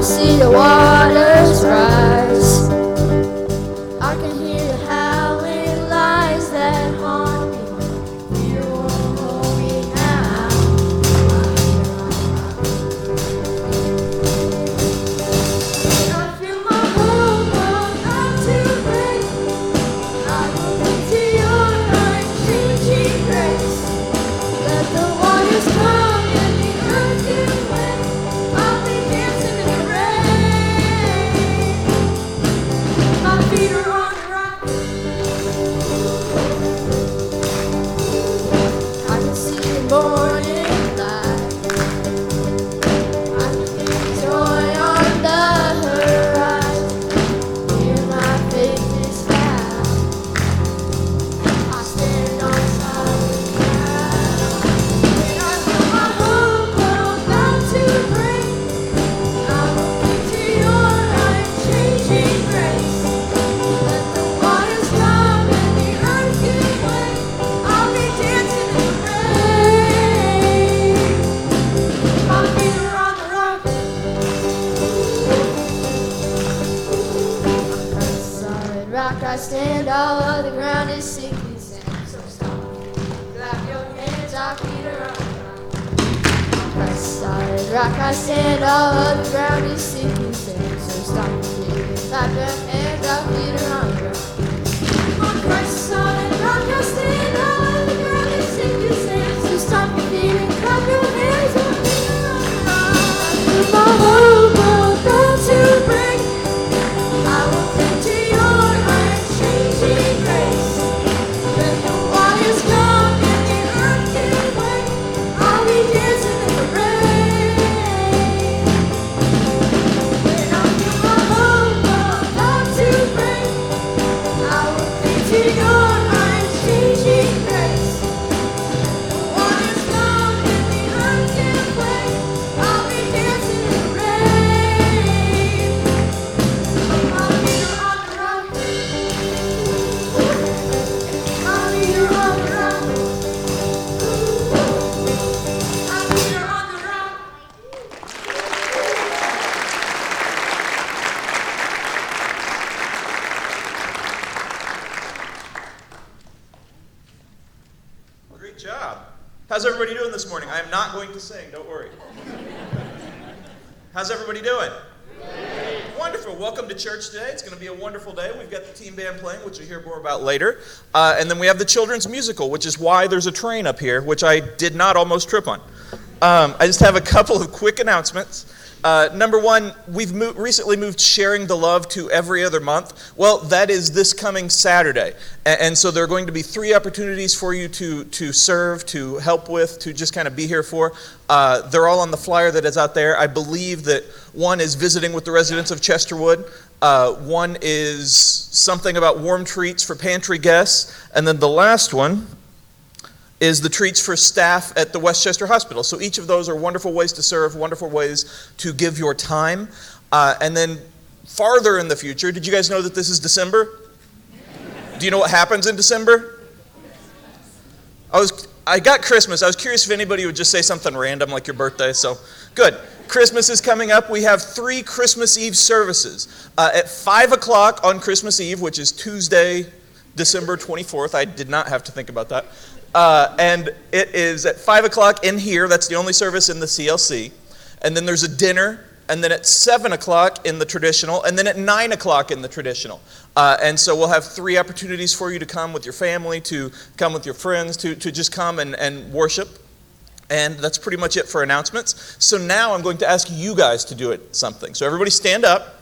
See the waters rise. I can hear the howling lies that haunt me. You won't hold me now. I feel my whole world about to break. I will look to your unchanging grace. Let the waters come and the earth give way. I'll be dancing in the rain. My feet are on the rock. I can see the morning light. I can feel joy on the horizon. Hear my faith is found. I stand on solid ground. When I feel my whole world about to break, I will cling to your unchanging grace. Let the waters come and the earth give way. I'll be dancing in the rain. My feet are on the rock. Solid rock I stand, all of the ground is sinking sand. So stop, clap your hands, our feet are on the rock. Solid rock I stand, all of the ground is sinking sand. So stop, clap your hands, our feet are on the rock. On Christ's solid rock I stand, all of the ground is sinking sand. So stop your feet and clap your hands, our feet are on the rock. With my whole world about to break, I will cling to your unchanging grace. Let the waters come and the earth give way. I'll be dancing in the rain. When I feel my whole world about to break, I will cling to your unchanging grace. The waters come and the earth give way. I'll be dancing in the rain. My feet are on the rock. My feet are on the rock. My feet are on the rock. Great job. How's everybody doing this morning? I am not going to sing, don't worry. How's everybody doing? Wonderful. Welcome to church today. It's going to be a wonderful day. We've got the team band playing, which you'll hear more about later. And then we have the children's musical, which is why there's a train up here, which I did not almost trip on. I just have a couple of quick announcements. Number one, we've recently moved Sharing the Love to every other month. Well, that is this coming Saturday. And so there are going to be 3 opportunities for you to serve, to help with, to just kind of be here for. They're all on the flyer that is out there. I believe that one is visiting with the residents of Chesterwood. One is something about warm treats for pantry guests. And then the last one is the treats for staff at the Westchester Hospital. So each of those are wonderful ways to serve, wonderful ways to give your time. And then farther in the future, did you guys know that this is December? Do you know what happens in December? I got Christmas. I was curious if anybody would just say something random like your birthday, so good. Christmas is coming up. We have 3 Christmas Eve services. At 5 o'clock on Christmas Eve, which is Tuesday, December 24th. I did not have to think about that. And it is at 5 o'clock in here. That's the only service in the CLC. And then there's a dinner. And then at 7 o'clock in the traditional. And then at 9 o'clock in the traditional. And so we'll have 3 opportunities for you to come with your family, to come with your friends, to just come and worship. And that's pretty much it for announcements. So now I'm going to ask you guys to do something. So everybody stand up.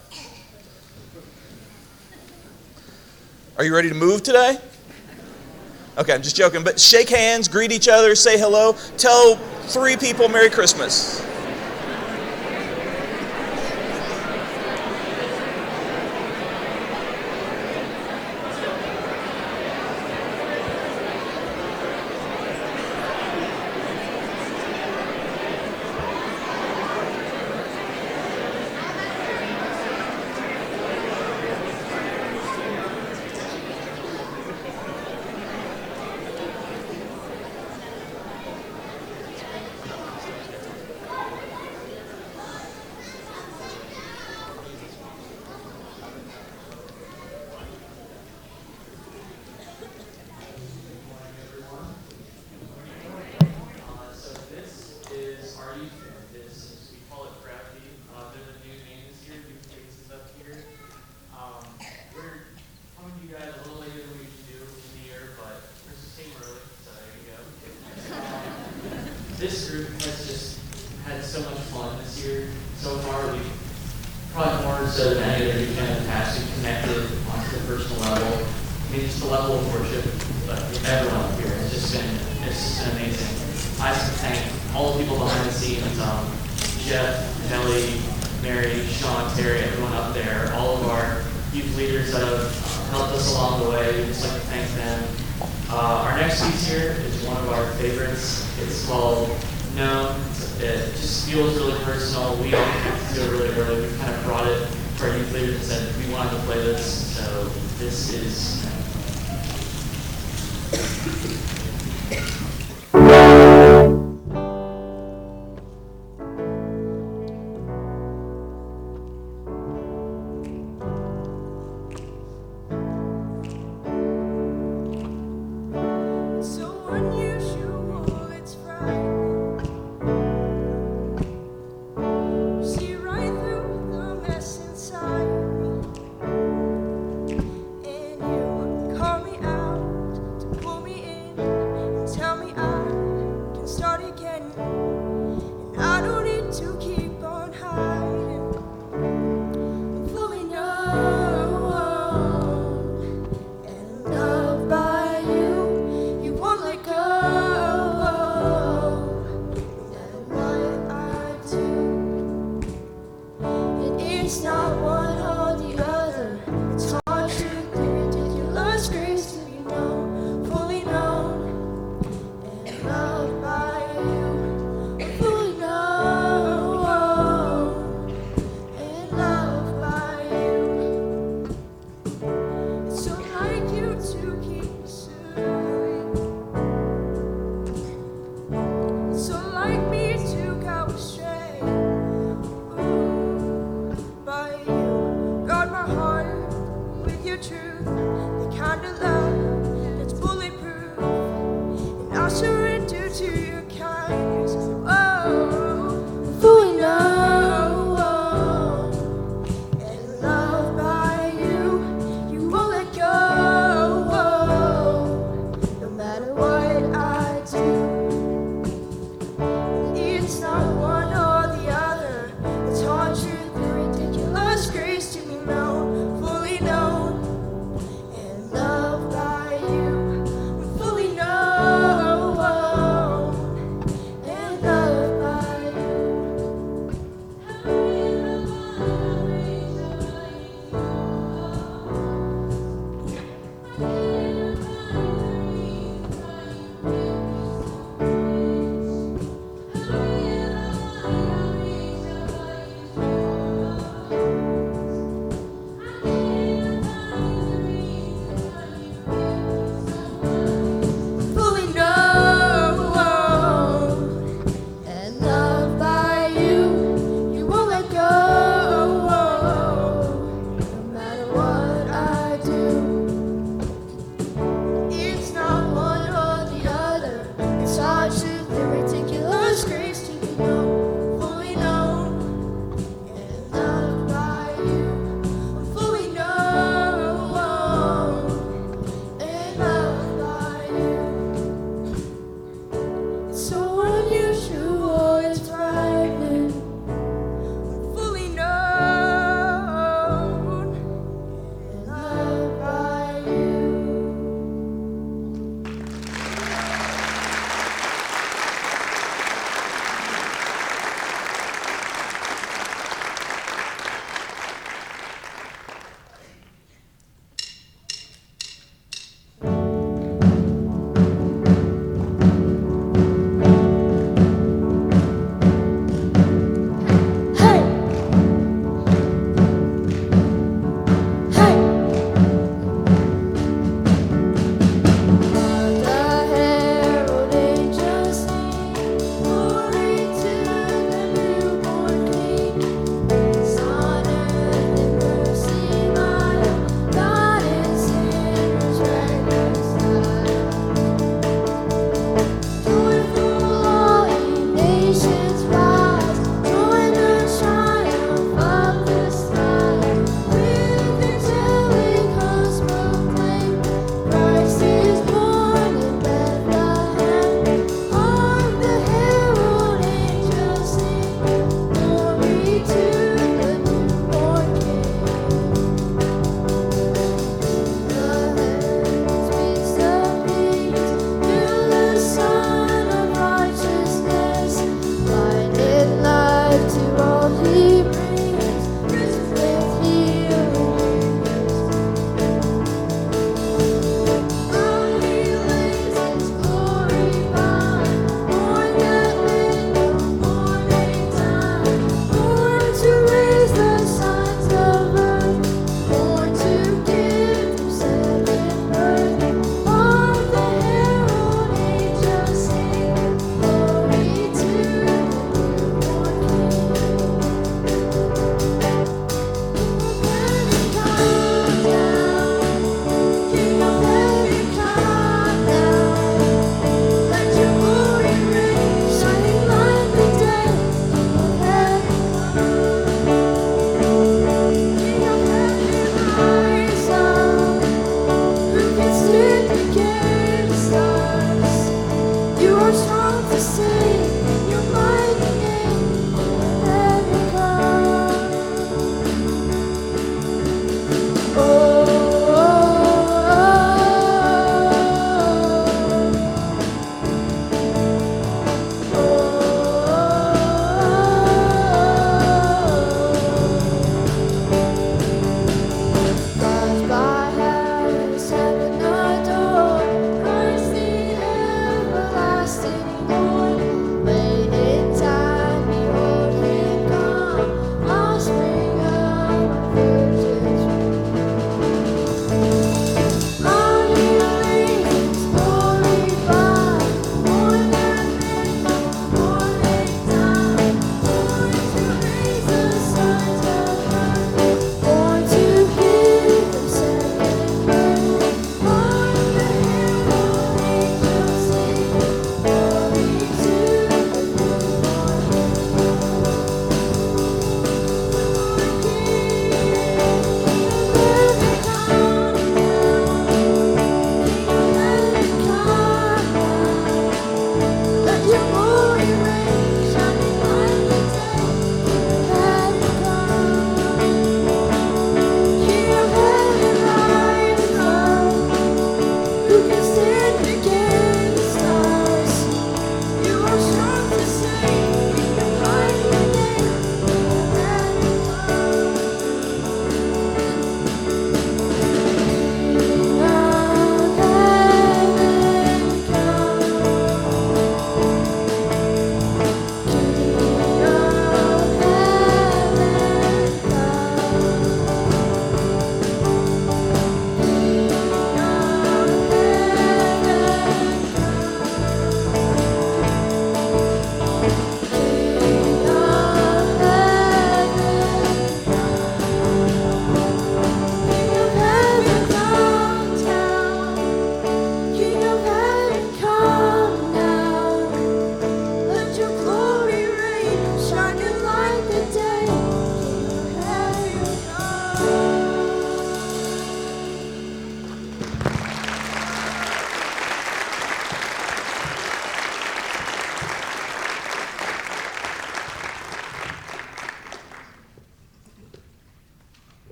Are you ready to move today? Okay, I'm just joking, but shake hands, greet each other, say hello, tell 3 people Merry Christmas. this group has just had so much fun this year so far. We probably more so than any other we've been in the past. We've connected on the personal level. I mean, just the level of worship with everyone here has just been amazing. I just thank all the people behind the scenes, Jeff, Kelly, Mary, Sean, Terry, everyone up there, all of our youth leaders that have helped us along the way. We'd just like to thank them. Our next piece here is one of our favorites. It's called No. It just feels really personal. We all came to it really early. We kind of brought it to our youth leaders and said we wanted to play this. So this is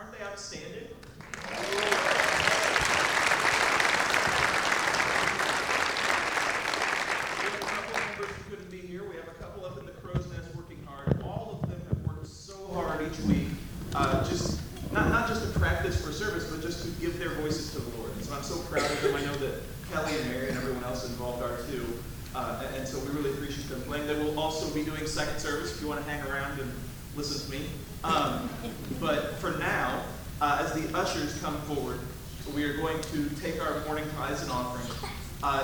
Aren't they outstanding? We have a couple of members who couldn't be here. We have a couple up in the crow's nest working hard. All of them have worked so hard each week, just not just to practice for service, but just to give their voices to the Lord. And so I'm so proud of them. I know that Kelly and Mary and everyone else involved are too. And so we really appreciate them playing. They will also be doing second service if you want to hang around and listen to me. But for now, as the ushers come forward, we are going to take our morning tithes and offerings.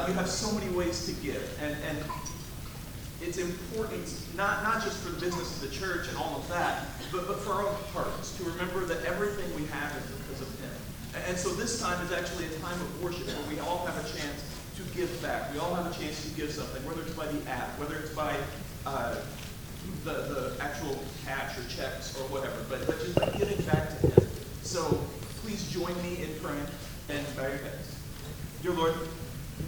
You have so many ways to give, and it's important, not just for the business of the church and all of that, but for our own hearts, to remember that everything we have is because of Him. And so this time is actually a time of worship where we all have a chance to give back. We all have a chance to give something, whether it's by the app, whether it's by the actual cash or checks or whatever, but just by giving back to Him. So please join me in praying and bow your heads. Dear Lord,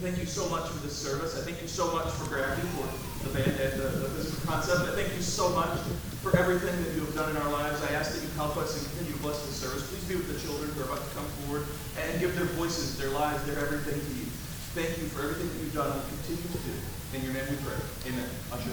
thank you so much for this service. I thank you so much for Gravity, for the band and the physical concept. I thank you so much for everything that you have done in our lives. I ask that you help us and continue to bless this service. Please be with the children who are about to come forward and give their voices, their lives, their everything to you. Thank you for everything that you've done and will continue to do. In your name we pray. Amen. Usher.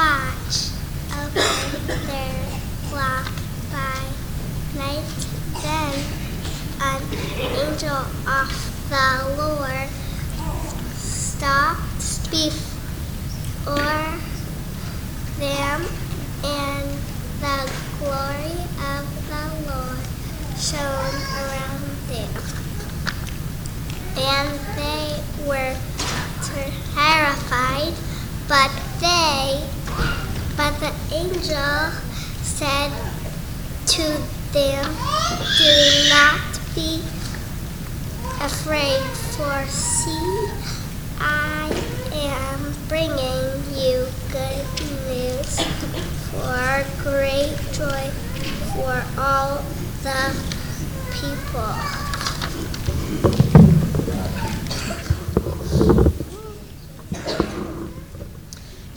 watch over their flock by night. Then an angel of the Lord stopped before them, and the glory of the Lord shone around them. And they were terrified, but the angel said to them, "Do not be afraid, for see, I am bringing you good news for great joy for all the people."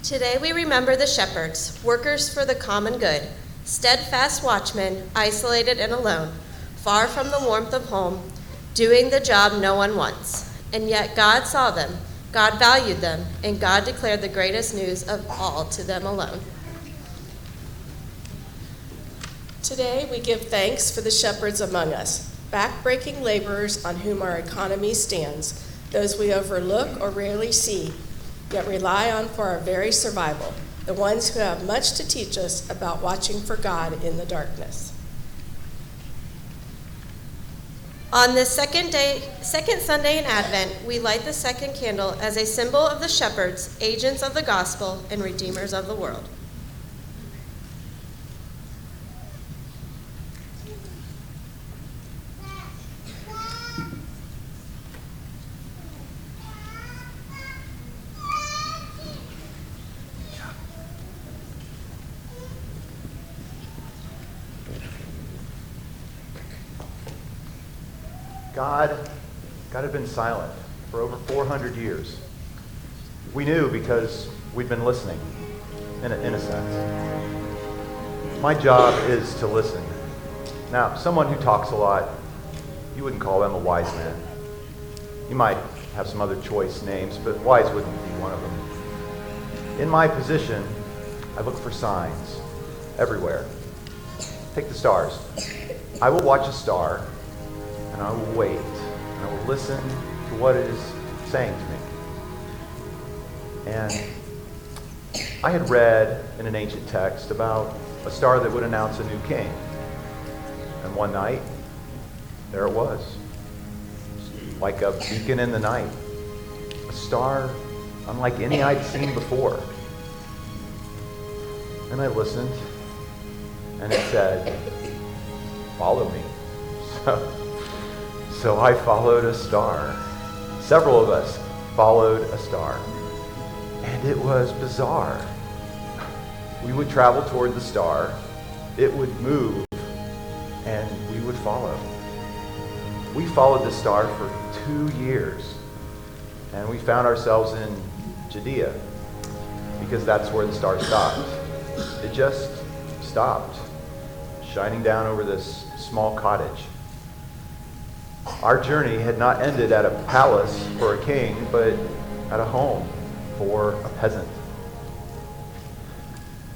Today we remember the shepherds, workers for the common good, steadfast watchmen, isolated and alone, far from the warmth of home, doing the job no one wants. And yet God saw them, God valued them, and God declared the greatest news of all to them alone. Today we give thanks for the shepherds among us, back-breaking laborers on whom our economy stands, those we overlook or rarely see, yet rely on for our very survival, the ones who have much to teach us about watching for God in the darkness. On this second Sunday in Advent, we light the second candle as a symbol of the shepherds, agents of the gospel, and redeemers of the world. God had been silent for over 400 years. We knew because we'd been listening, in a sense. My job is to listen. Now, someone who talks a lot, you wouldn't call them a wise man. You might have some other choice names, but wise wouldn't be one of them. In my position, I look for signs everywhere. Take the stars. I will watch a star, and I will wait, and I will listen to what it is saying to me. And I had read in an ancient text about a star that would announce a new king. And one night, there it was, like a beacon in the night, a star unlike any I'd seen before. And I listened, and it said, "Follow me." So I followed a star. Several of us followed a star. And it was bizarre. We would travel toward the star, it would move, and we would follow. We followed the star for 2 years, and we found ourselves in Judea, because that's where the star stopped. It just stopped, shining down over this small cottage. Our journey had not ended at a palace for a king, but at a home for a peasant.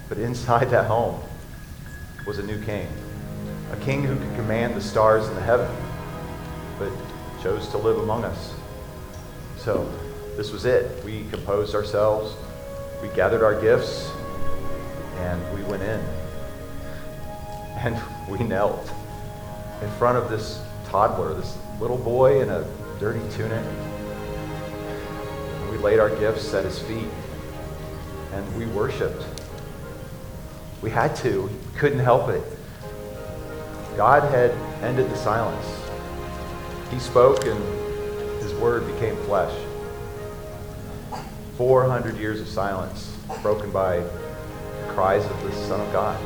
But inside that home was a new king, a king who could command the stars in the heaven, but chose to live among us. So this was it. We composed ourselves, we gathered our gifts, and we went in. And we knelt in front of this toddler, this little boy in a dirty tunic. And we laid our gifts at his feet, and we worshiped. We had to. We couldn't help it. God had ended the silence. He spoke, and his word became flesh. 400 years of silence, broken by the cries of the Son of God.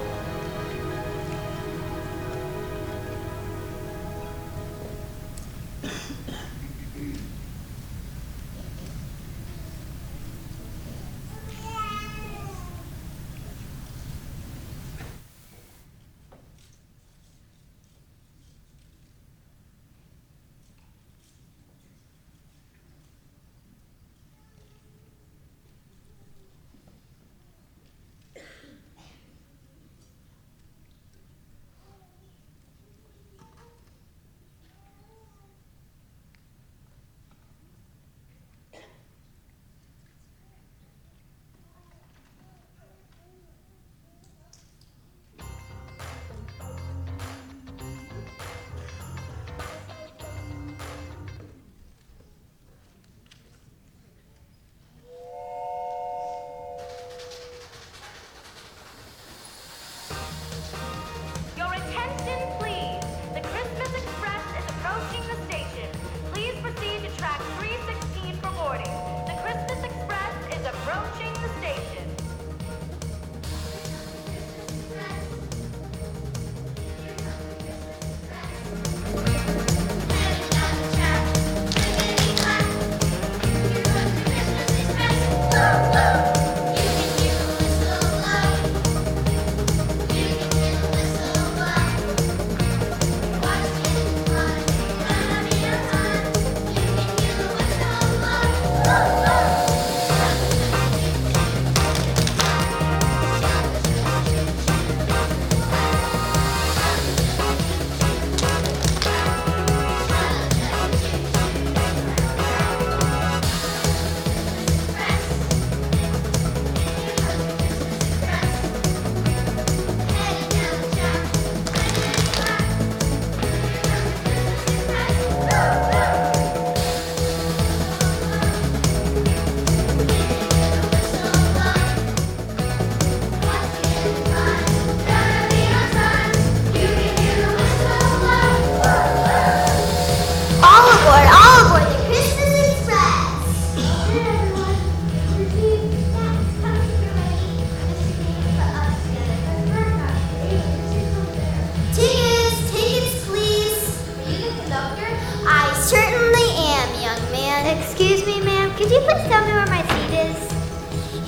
Excuse me, ma'am. Could you please tell me where my seat is?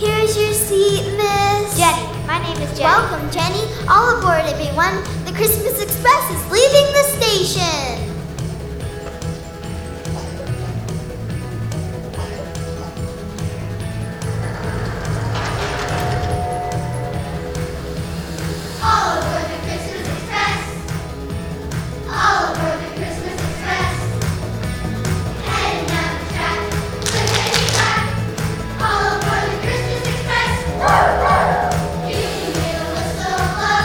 Here's your seat, miss. Jenny. My name is Jenny. Welcome, Jenny. All aboard, everyone. The Christmas Express is leaving the station. All aboard the Christmas Express. All aboard the Christmas Express. Heading down the track, clickety clack. All aboard the Christmas Express. You can hear the whistle blow.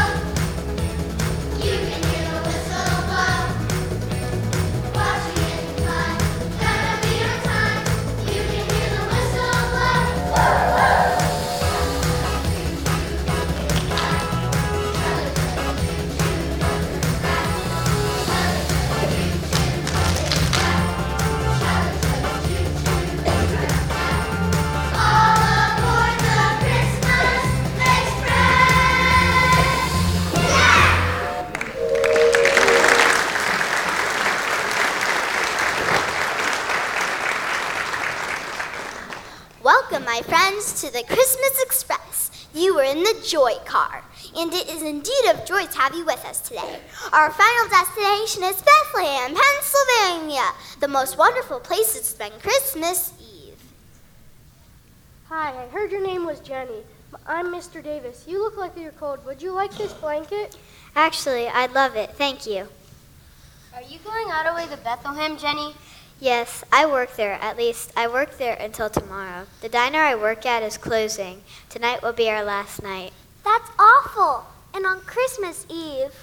You can hear the whistle blow. Watching it fly, gonna be on time. You can hear the whistle blow. All aboard the Christmas Express! Yeah! Welcome, my friends, to the Christmas Express. You are in the Joy Car, and it is indeed a joy to have you with us today. Our final destination is Bethlehem, Pennsylvania, the most wonderful place to spend Christmas Eve. Hi, I heard your name was Jenny. I'm Mr. Davis. You look like you're cold. Would you like this blanket? Actually, I'd love it. Thank you. Are you going all the way to Bethlehem, Jenny? Yes, I work there. At least, I work there until tomorrow. The diner I work at is closing. Tonight will be our last night. That's awful. And on Christmas Eve.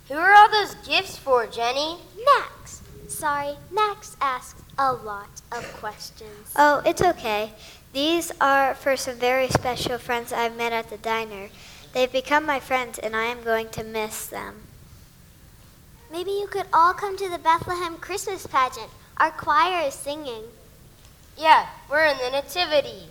Who are all those gifts for, Jenny? Max. Sorry, Max asks a lot of questions. Oh, it's okay. These are for some very special friends I've met at the diner. They've become my friends, and I am going to miss them. Maybe you could all come to the Bethlehem Christmas pageant. Our choir is singing. Yeah, we're in the Nativity.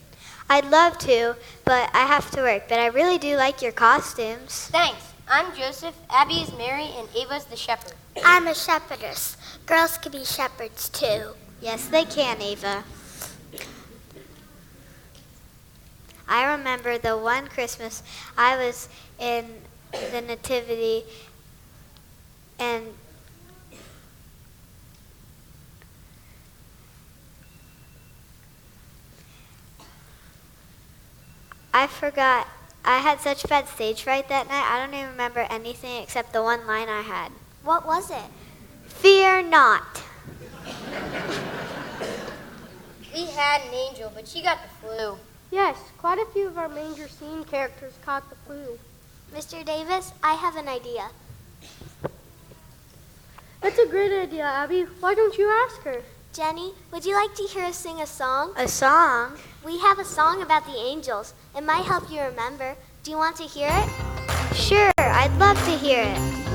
I'd love to, but I have to work. But I really do like your costumes. Thanks. I'm Joseph, Abby is Mary, and Ava's the shepherd. I'm a shepherdess. Girls can be shepherds, too. Yes, they can, Ava. I remember the one Christmas I was in the Nativity, and I forgot. I had such bad stage fright that night. I don't even remember anything except the one line I had. What was it? Fear not. We had an angel, but she got the flu. Yes, quite a few of our manger scene characters caught the flu. Mr. Davis, I have an idea. That's a great idea, Abby. Why don't you ask her? Jenny, would you like to hear us sing a song? A song? We have a song about the angels. It might help you remember. Do you want to hear it? Sure, I'd love to hear it.